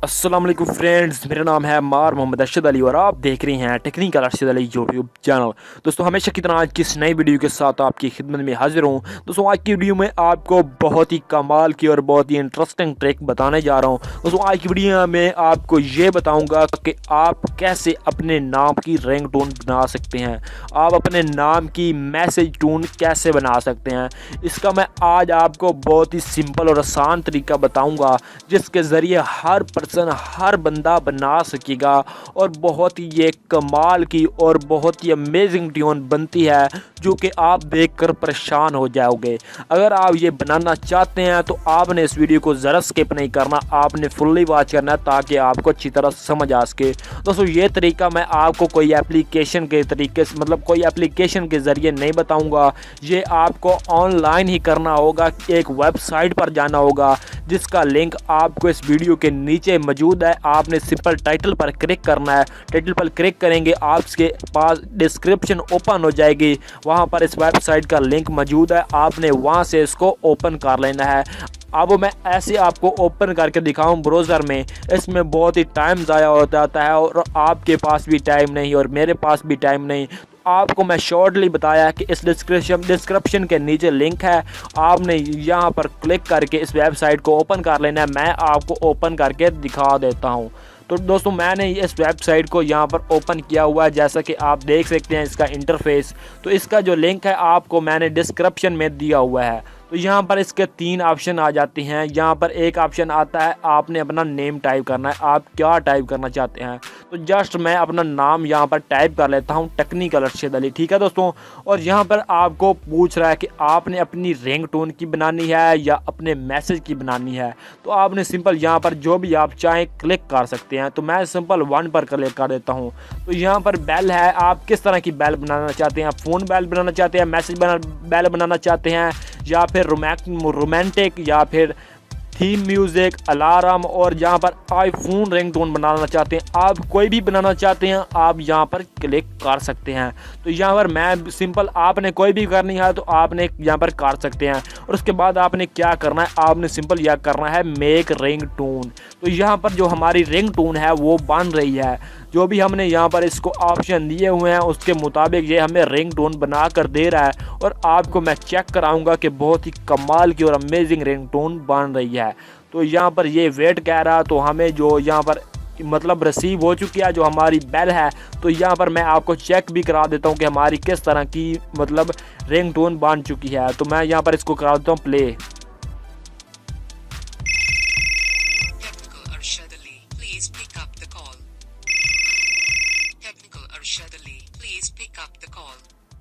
अस्सलाम वालेकुम फ्रेंड्स, मेरा नाम है मार मोहम्मद अरशद अली और आप देख रहे हैं technical Arshad Ali YouTube channel. दोस्तों हमेशा की तरह आज की इस नई वीडियो के साथ आपकी खिदमत में हाजिर हूँ। दोस्तों आज की वीडियो में आपको बहुत ही कमाल की और बहुत ही इंटरेस्टिंग ट्रिक बताने जा रहा हूँ। दोस्तों आज की वीडियो में आपको ये बताऊँगा कि आप कैसे अपने नाम की रिंगटोन बना सकते हैं, आप अपने नाम की मैसेज टोन कैसे बना सकते हैं। इसका मैं आज आपको बहुत ही सिंपल और आसान तरीका बताऊँगा जिसके ज़रिए हर बंदा बना सकेगा और बहुत ही ये कमाल की और बहुत ही अमेजिंग ट्यून बनती है जो कि आप देखकर परेशान हो जाओगे। अगर आप ये बनाना चाहते हैं तो आपने इस वीडियो को ज़रा स्किप नहीं करना, आपने फुल्ली वॉच करना है ताकि आपको अच्छी तरह समझ आ सके। दोस्तों ये तरीका मैं आपको कोई एप्लीकेशन के तरीके से कोई एप्लीकेशन के ज़रिए नहीं बताऊंगा, ये आपको ऑनलाइन ही करना होगा। एक वेबसाइट पर जाना होगा जिसका लिंक आपको इस वीडियो के नीचे मौजूद है। आपने सिंपल टाइटल पर क्लिक करना है, टाइटल पर क्लिक करेंगे आपके पास डिस्क्रिप्शन ओपन हो जाएगी, वहां पर इस वेबसाइट का लिंक मौजूद है। आपने वहां से इसको ओपन कर लेना है। अब मैं ऐसे आपको ओपन करके दिखाऊं ब्राउज़र में, इसमें बहुत ही टाइम ज़ाया हो जाता है और आपके पास भी टाइम नहीं और मेरे पास भी टाइम नहीं। आपको मैं शॉर्टली बताया कि इस डिस्क्रिप्शन के नीचे लिंक है, आपने यहाँ पर क्लिक करके इस वेबसाइट को ओपन कर लेना है। मैं आपको ओपन करके दिखा देता हूँ। तो दोस्तों मैंने इस वेबसाइट को यहाँ पर ओपन किया हुआ है, जैसा कि आप देख सकते हैं इसका इंटरफेस। तो इसका जो लिंक है आपको मैंने डिस्क्रिप्शन में दिया हुआ है। तो यहाँ पर इसके 3 ऑप्शन आ जाते हैं। यहाँ पर एक ऑप्शन आता है आपने अपना नेम टाइप करना है, आप क्या टाइप करना चाहते हैं। तो जस्ट मैं अपना नाम यहाँ पर टाइप कर लेता हूँ, टेक्निकल अरशद अली, ठीक है दोस्तों। और यहाँ पर आपको पूछ रहा है कि आपने अपनी रिंगटोन की बनानी है या अपने मैसेज की बनानी है। तो आपने सिंपल यहाँ पर जो भी आप चाहें क्लिक कर सकते हैं। तो मैं सिंपल 1 पर क्लिक कर देता हूँ। तो यहाँ पर बेल है, आप किस तरह की बेल बनाना चाहते हैं, फ़ोन बेल बनाना चाहते हैं, मैसेज बेल बनाना चाहते हैं, या फिर रोमांटिक, या फिर थीम म्यूज़िक, अलार्म, और यहाँ पर आईफोन रिंगटोन बनाना चाहते हैं। आप कोई भी बनाना चाहते हैं आप यहाँ पर क्लिक कर सकते हैं। तो यहाँ पर मैं सिंपल आपने कोई भी करनी है तो आपने यहाँ पर कर सकते हैं। और उसके बाद आपने क्या करना है, आपने सिंपल यह करना है मेक रिंगटोन। तो यहाँ पर जो हमारी रिंगटोन है वो बन रही है, जो भी हमने यहाँ पर इसको ऑप्शन दिए हुए हैं उसके मुताबिक ये हमें रिंगटोन बना कर दे रहा है। और आपको मैं चेक कराऊंगा कि बहुत ही कमाल की और अमेजिंग रिंगटोन बन रही है। तो यहाँ पर ये वेट कह रहा, तो हमें जो यहाँ पर रिसीव हो चुकी है जो हमारी बेल है। तो यहाँ पर मैं आपको चेक भी करा देता हूँ कि हमारी किस तरह की रिंगटोन बन चुकी है। तो मैं यहाँ पर इसको करा देता हूँ प्ले।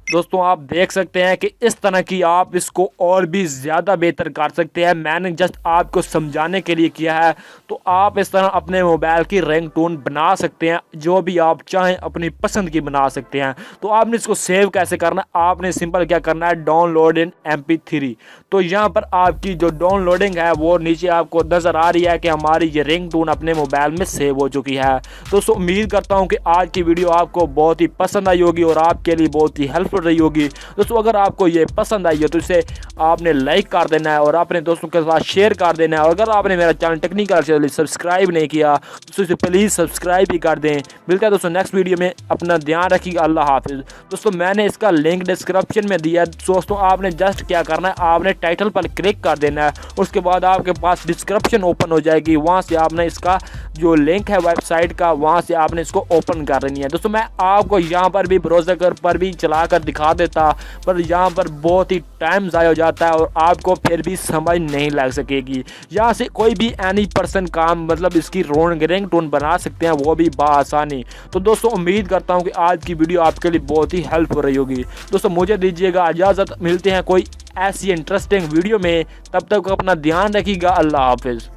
दोस्तों आप देख सकते हैं कि इस तरह की आप इसको और भी ज़्यादा बेहतर कर सकते हैं। मैंने जस्ट आपको समझाने के लिए किया है। तो आप इस तरह अपने मोबाइल की रिंगटोन बना सकते हैं, जो भी आप चाहें अपनी पसंद की बना सकते हैं। तो आपने इसको सेव कैसे करना है, आपने सिंपल क्या करना है, डाउनलोड इन MP3। तो यहाँ पर आपकी जो डाउनलोडिंग है वो नीचे आपको नज़र आ रही है कि हमारी ये रिंगटोन अपने मोबाइल में सेव हो चुकी है। दोस्तों उम्मीद करता हूँ कि आज की वीडियो आपको बहुत ही पसंद आई होगी और आपके लिए बहुत ही हेल्पफुल रही होगी। दोस्तों अगर आपको ये पसंद आई है तो इसे आपने लाइक कर देना है और अपने दोस्तों के साथ शेयर कर देना है। और अगर आपने मेरा चैनल टेक्निकल चैनल सब्सक्राइब नहीं किया तो इसे प्लीज़ सब्सक्राइब भी कर दें। मिलता है दोस्तों नेक्स्ट वीडियो में, अपना ध्यान रखिएगा, अल्लाह हाफिज़। दोस्तों मैंने इसका लिंक डिस्क्रिप्शन में दिया। दोस्तों आपने जस्ट क्या करना है, आपने टाइटल पर क्लिक कर देना है, उसके बाद आपके पास डिस्क्रिप्शन ओपन हो जाएगी, वहाँ से आपने इसका जो लिंक है वेबसाइट का वहाँ से आपने इसको ओपन कर लेनी है। दोस्तों मैं आपको यहाँ पर भी ब्राउज़र पर भी चला कर दिखा देता, पर यहाँ पर बहुत ही टाइम ज़ाया हो जाता है और आपको फिर भी समझ नहीं लग सकेगी। यहाँ से कोई भी एनी पर्सन काम इसकी रिंगटोन बना सकते हैं, वो भी बआसानी। तो दोस्तों उम्मीद करता हूँ कि आज की वीडियो आपके लिए बहुत ही हेल्प हो रही होगी। दोस्तों मुझे दीजिएगा इजाज़त, मिलते हैं कोई ऐसी इंटरेस्टिंग वीडियो में, तब तक अपना ध्यान रखिएगा, अल्लाह हाफिज़।